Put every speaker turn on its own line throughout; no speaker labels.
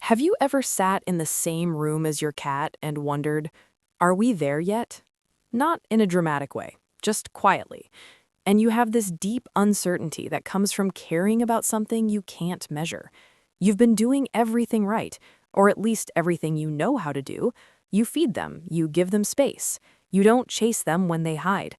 Have you ever sat in the same room as your cat and wondered, are we there yet? Not in a dramatic way, just quietly. And you have this deep uncertainty that comes from caring about something you can't measure. You've been doing everything right, or at least everything you know how to do. You feed them, you give them space. You don't chase them when they hide.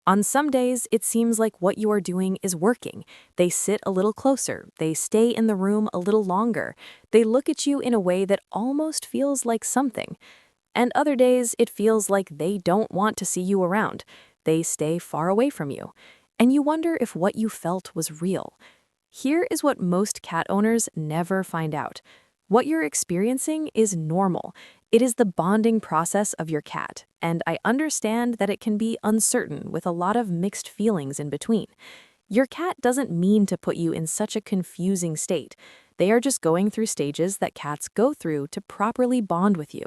On some days, it seems like what you are doing is working. They sit a little closer, they stay in the room a little longer, they look at you in a way that almost feels like something. And other days, it feels like they don't want to see you around. They stay far away from you. And you wonder if what you felt was real. Here is what most cat owners never find out. What you're experiencing is normal. It is the bonding process of your cat, and I understand that it can be uncertain with a lot of mixed feelings in between. Your cat doesn't mean to put you in such a confusing state. They are just going through stages that cats go through to properly bond with you.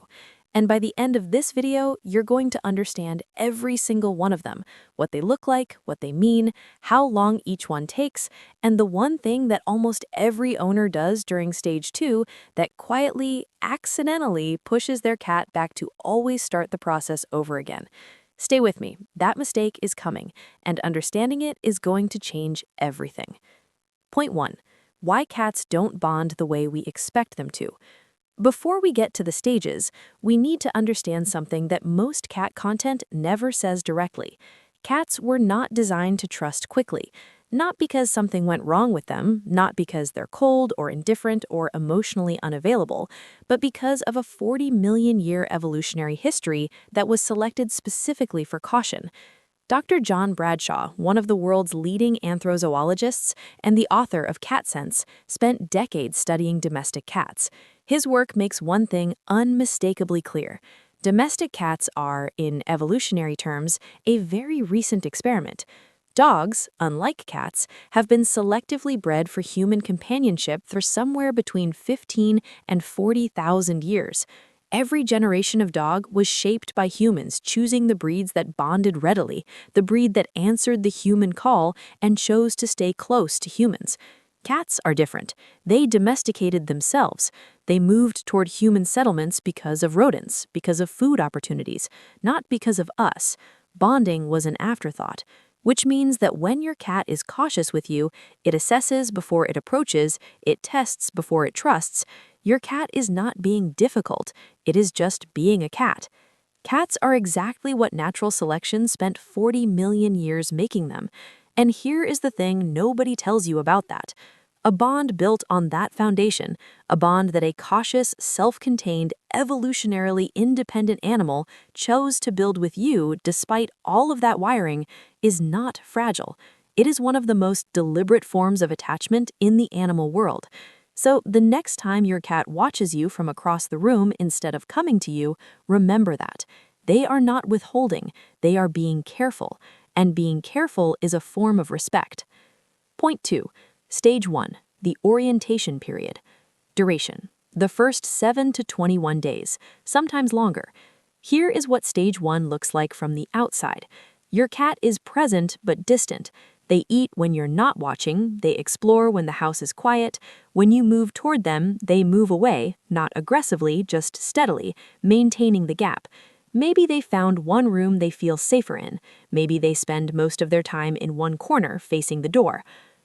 And by the end of this video, you're going to understand every single one of them, what they look like, what they mean, how long each one takes, and the one thing that almost every owner does during stage 2 that quietly, accidentally pushes their cat back to always start the process over again. Stay with me, that mistake is coming, and understanding it is going to change everything. Point 1. Why cats don't bond the way we expect them to. Before we get to the stages, we need to understand something that most cat content never says directly. Cats were not designed to trust quickly, not because something went wrong with them, not because they're cold or indifferent or emotionally unavailable, but because of a 40 million year evolutionary history that was selected specifically for caution. Dr. John Bradshaw, one of the world's leading anthrozoologists and the author of Cat Sense, spent decades studying domestic cats. His work makes one thing unmistakably clear. Domestic cats are, in evolutionary terms, a very recent experiment. Dogs, unlike cats, have been selectively bred for human companionship for somewhere between 15 and 40,000 years. Every generation of dog was shaped by humans choosing the breeds that bonded readily, the breed that answered the human call and chose to stay close to humans. Cats are different. They domesticated themselves. They moved toward human settlements because of rodents, because of food opportunities, not because of us. Bonding was an afterthought, which means that when your cat is cautious with you, it assesses before it approaches, it tests before it trusts. Your cat is not being difficult, it is just being a cat. Cats are exactly what natural selection spent 40 million years making them. And here is the thing nobody tells you about that. A bond built on that foundation, a bond that a cautious, self-contained, evolutionarily independent animal chose to build with you despite all of that wiring, is not fragile. It is one of the most deliberate forms of attachment in the animal world. So the next time your cat watches you from across the room instead of coming to you, remember that. They are not withholding, they are being careful, and being careful is a form of respect. Point 2. Stage 1. The orientation period. Duration. The first 7 to 21 days, sometimes longer. Here is what stage 1 looks like from the outside. Your cat is present but distant. They eat when you're not watching, they explore when the house is quiet. When you move toward them, they move away, not aggressively, just steadily, maintaining the gap. Maybe they found one room they feel safer in. Maybe they spend most of their time in one corner facing the door.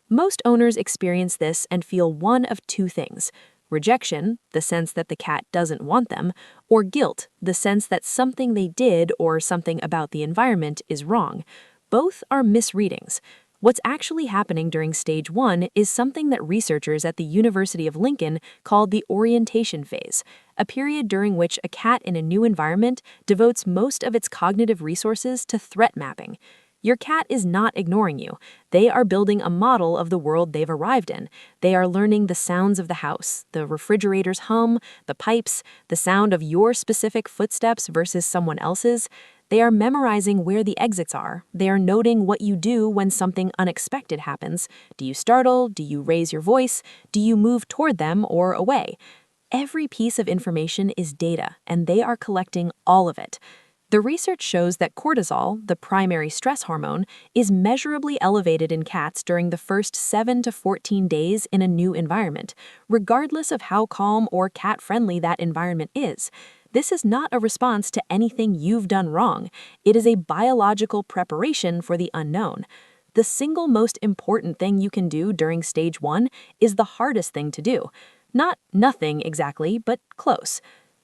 Most owners experience this and feel one of two things: rejection, the sense that the cat doesn't want them, or guilt, the sense that something they did or something about the environment is wrong. Both are misreadings. What's actually happening during stage 1 is something that researchers at the University of Lincoln call the orientation phase, a period during which a cat in a new environment devotes most of its cognitive resources to threat mapping. Your cat is not ignoring you. They are building a model of the world they've arrived in. They are learning the sounds of the house, the refrigerator's hum, the pipes, the sound of your specific footsteps versus someone else's. They are memorizing where the exits are. They are noting what you do when something unexpected happens. Do you startle? Do you raise your voice? Do you move toward them or away? Every piece of information is data, and they are collecting all of it. The research shows that cortisol, the primary stress hormone, is measurably elevated in cats during the first 7 to 14 days in a new environment, regardless of how calm or cat-friendly that environment is. This is not a response to anything you've done wrong. It is a biological preparation for the unknown. The single most important thing you can do during stage 1 is the hardest thing to do. Not nothing exactly, but close.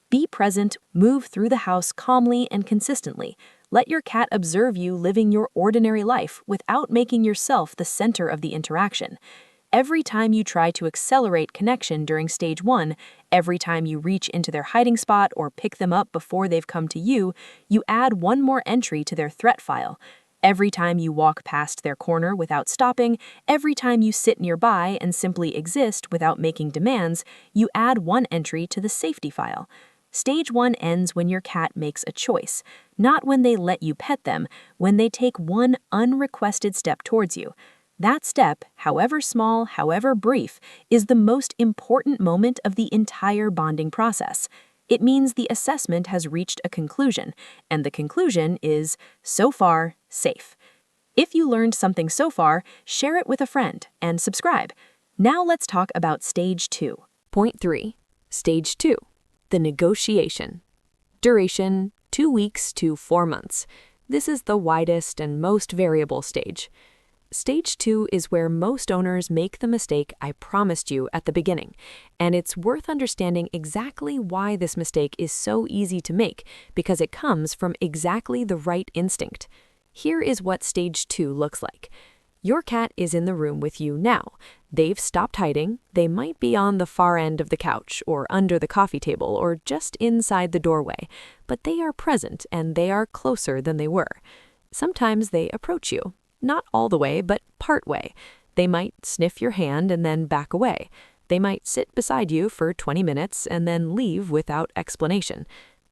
Be present, move through the house calmly and consistently. Let your cat observe you living your ordinary life without making yourself the center of the interaction. Every time you try to accelerate connection during stage 1, every time you reach into their hiding spot or pick them up before they've come to you, you add one more entry to their threat file. Every time you walk past their corner without stopping, every time you sit nearby and simply exist without making demands, you add one entry to the safety file. Stage 1 ends when your cat makes a choice, not when they let you pet them, when they take one unrequested step towards you. That step, however small, however brief, is the most important moment of the entire bonding process. It means the assessment has reached a conclusion, and the conclusion is, so far, safe. If you learned something so far, share it with a friend and subscribe. Now let's talk about Stage 2.
Point 3. Stage 2. The negotiation. Duration, 2 weeks to 4 months. This is the widest and most variable stage. Stage 2 is where most owners make the mistake I promised you at the beginning, and it's worth understanding exactly why this mistake is so easy to make, because it comes from exactly the right instinct. Here is what Stage 2 looks like. Your cat is in the room with you now. They've stopped hiding. They might be on the far end of the couch, or under the coffee table, or just inside the doorway, but they are present and they are closer than they were. Sometimes they approach you. Not all the way, but part way. They might sniff your hand and then back away. They might sit beside you for 20 minutes and then leave without explanation.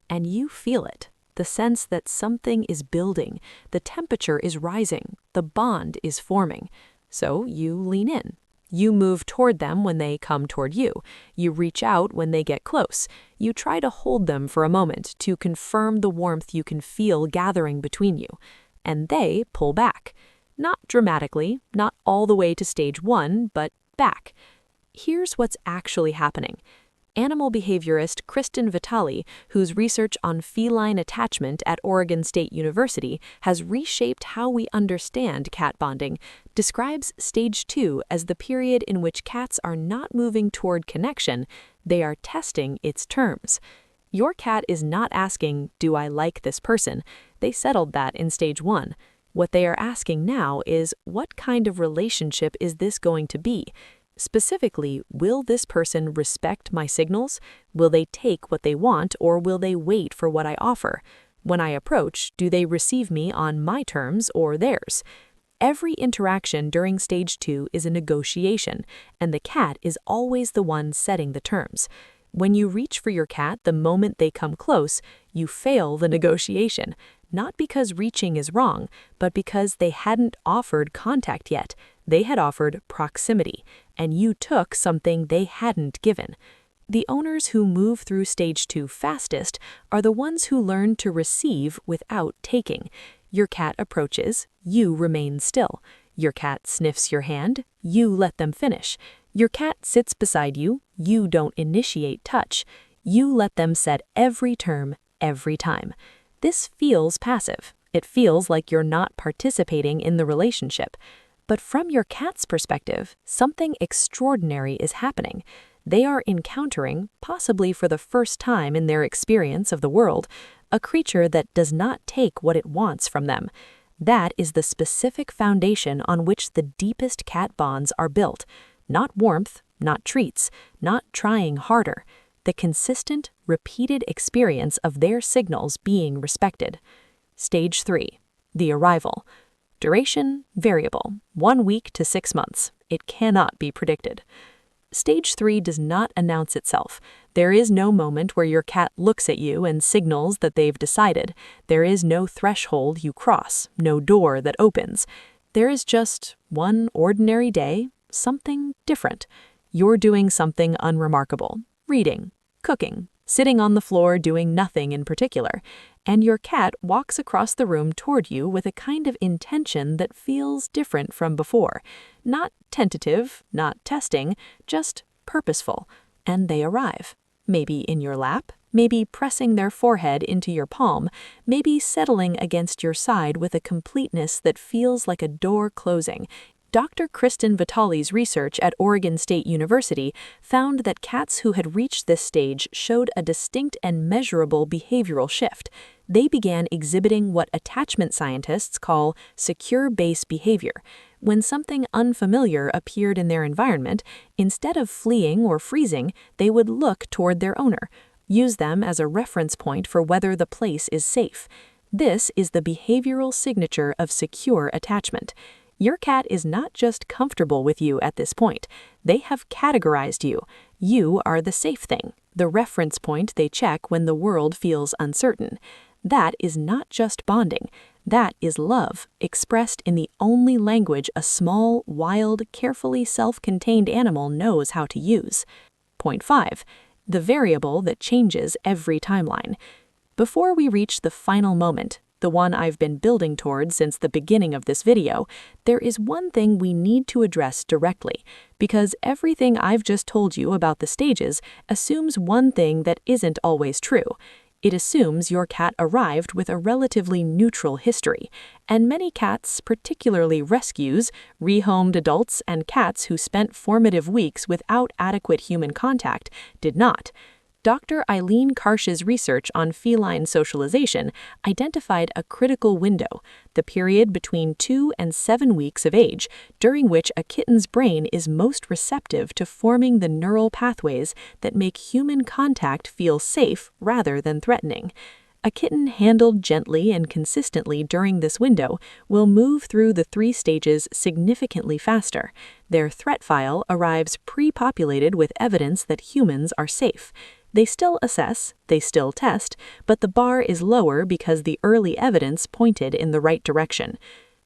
And you feel it. The sense that something is building, the temperature is rising, the bond is forming. So you lean in. You move toward them when they come toward you. You reach out when they get close. You try to hold them for a moment to confirm the warmth you can feel gathering between you. And they pull back. Not dramatically, not all the way to Stage 1, but back. Here's what's actually happening. Animal behaviorist Kristen Vitale, whose research on feline attachment at Oregon State University has reshaped how we understand cat bonding, describes Stage 2 as the period in which cats are not moving toward connection, they are testing its terms. Your cat is not asking, "Do I like this person?" They settled that in Stage 1. What they are asking now is, what kind of relationship is this going to be? Specifically, will this person respect my signals? Will they take what they want, or will they wait for what I offer? When I approach, do they receive me on my terms or theirs? Every interaction during Stage 2 is a negotiation, and the cat is always the one setting the terms. When you reach for your cat the moment they come close, you fail the negotiation, not because reaching is wrong, but because they hadn't offered contact yet. They had offered proximity, and you took something they hadn't given. The owners who move through Stage 2 fastest are the ones who learn to receive without taking. Your cat approaches, you remain still. Your cat sniffs your hand, you let them finish. Your cat sits beside you, you don't initiate touch. You let them set every term, every time. This feels passive. It feels like you're not participating in the relationship. But from your cat's perspective, something extraordinary is happening. They are encountering, possibly for the first time in their experience of the world, a creature that does not take what it wants from them. That is the specific foundation on which the deepest cat bonds are built. Not warmth, not treats, not trying harder. The consistent, repeated experience of their signals being respected. Stage 3. The arrival. Duration, variable, 1 week to 6 months. It cannot be predicted. Stage 3 does not announce itself. There is no moment where your cat looks at you and signals that they've decided. There is no threshold you cross, no door that opens. There is just one ordinary day, something different. You're doing something unremarkable, reading, cooking, sitting on the floor doing nothing in particular, and your cat walks across the room toward you with a kind of intention that feels different from before. Not tentative, not testing, just purposeful. And they arrive. Maybe in your lap, maybe pressing their forehead into your palm, maybe settling against your side with a completeness that feels like a door closing. Dr. Kristen Vitale's research at Oregon State University found that cats who had reached this stage showed a distinct and measurable behavioral shift. They began exhibiting what attachment scientists call secure base behavior. When something unfamiliar appeared in their environment, instead of fleeing or freezing, they would look toward their owner, use them as a reference point for whether the place is safe. This is the behavioral signature of secure attachment. Your cat is not just comfortable with you at this point. They have categorized you. You are the safe thing, the reference point they check when the world feels uncertain. That is not just bonding. That is love, expressed in the only language a small, wild, carefully self-contained animal knows how to use. Point 5. The variable that changes every timeline. Before we reach the final moment, the one I've been building towards since the beginning of this video, there is one thing we need to address directly, because everything I've just told you about the stages assumes one thing that isn't always true. It assumes your cat arrived with a relatively neutral history, and many cats, particularly rescues, rehomed adults, and cats who spent formative weeks without adequate human contact, did not. Dr. Eileen Karsh's research on feline socialization identified a critical window, the period between 2 and 7 weeks of age, during which a kitten's brain is most receptive to forming the neural pathways that make human contact feel safe rather than threatening. A kitten handled gently and consistently during this window will move through the 3 stages significantly faster. Their threat file arrives pre-populated with evidence that humans are safe. They still assess, they still test, but the bar is lower because the early evidence pointed in the right direction.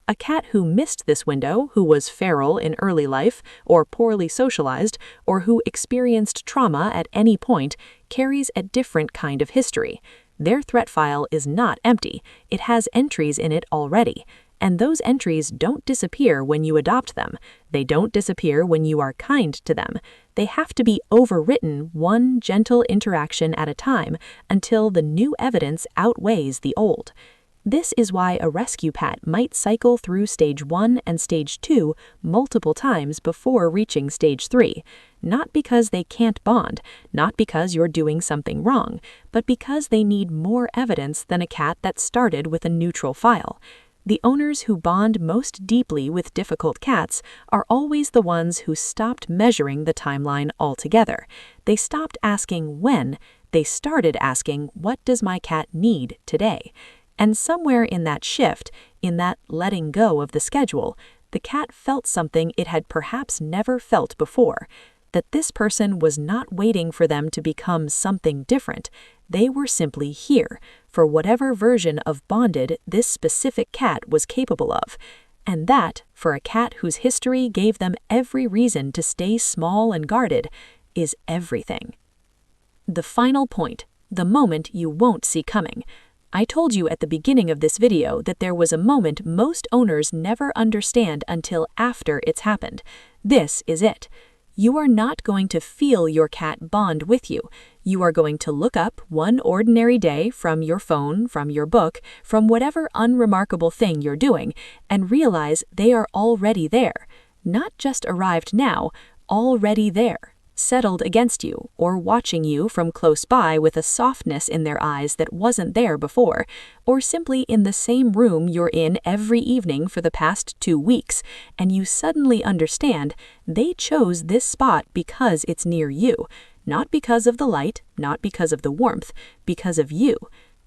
A cat who missed this window, who was feral in early life, or poorly socialized, or who experienced trauma at any point, carries a different kind of history. Their threat file is not empty, it has entries in it already. And those entries don't disappear when you adopt them. They don't disappear when you are kind to them. They have to be overwritten one gentle interaction at a time until the new evidence outweighs the old. This is why a rescue pet might cycle through stage 1 and stage 2 multiple times before reaching stage 3. Not because they can't bond, not because you're doing something wrong, but because they need more evidence than a cat that started with a neutral file. The owners who bond most deeply with difficult cats are always the ones who stopped measuring the timeline altogether. They stopped asking when, they started asking, what does my cat need today? And somewhere in that shift, in that letting go of the schedule, the cat felt something it had perhaps never felt before. That this person was not waiting for them to become something different. They were simply here, for whatever version of bonded this specific cat was capable of. And that, for a cat whose history gave them every reason to stay small and guarded, is everything. The final point, the moment you won't see coming. I told you at the beginning of this video that there was a moment most owners never understand until after it's happened. This is it. You are not going to feel your cat bond with you. You are going to look up one ordinary day from your phone, from your book, from whatever unremarkable thing you're doing, and realize they are already there. Not just arrived now, already there, settled against you, or watching you from close by with a softness in their eyes that wasn't there before, or simply in the same room you're in every evening for the past 2 weeks, and you suddenly understand they chose this spot because it's near you, not because of the light, not because of the warmth, because of you.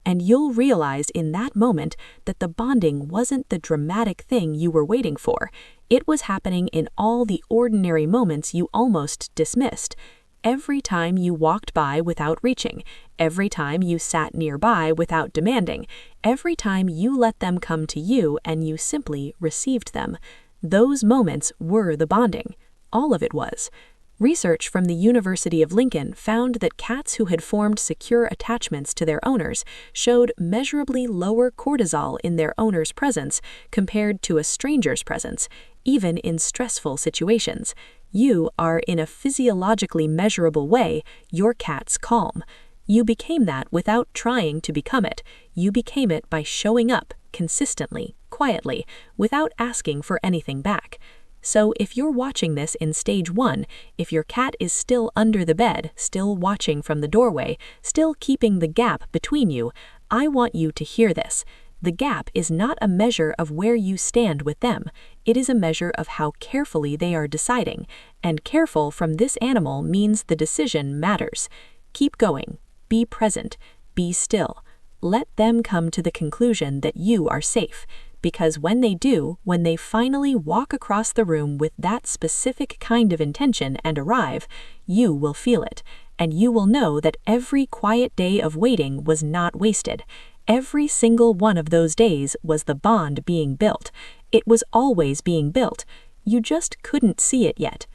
And you'll realize in that moment that the bonding wasn't the dramatic thing you were waiting for. It was happening in all the ordinary moments you almost dismissed. Every time you walked by without reaching, every time you sat nearby without demanding, every time you let them come to you and you simply received them. Those moments were the bonding. All of it was. Research from the University of Lincoln found that cats who had formed secure attachments to their owners showed measurably lower cortisol in their owner's presence compared to a stranger's presence, even in stressful situations. You are, in a physiologically measurable way, your cat's calm. You became that without trying to become it. You became it by showing up, consistently, quietly, without asking for anything back. So if you're watching this in stage 1, if your cat is still under the bed, still watching from the doorway, still keeping the gap between you, I want you to hear this. The gap is not a measure of where you stand with them. It is a measure of how carefully they are deciding, and careful from this animal means the decision matters. Keep going. Be present. Be still. Let them come to the conclusion that you are safe. Because when they do, when they finally walk across the room with that specific kind of intention and arrive, you will feel it, and you will know that every quiet day of waiting was not wasted. Every single one of those days was the bond being built. It was always being built. You just couldn't see it yet.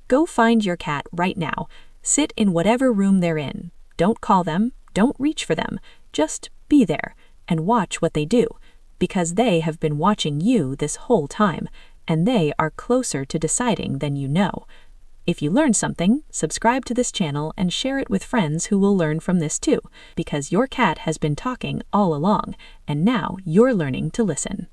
Go find your cat right now. Sit in whatever room they're in. Don't call them. Don't reach for them. Just be there and watch what they do. Because they have been watching you this whole time, and they are closer to deciding than you know. If you learned something, subscribe to this channel and share it with friends who will learn from this too, because your cat has been talking all along, and now you're learning to listen.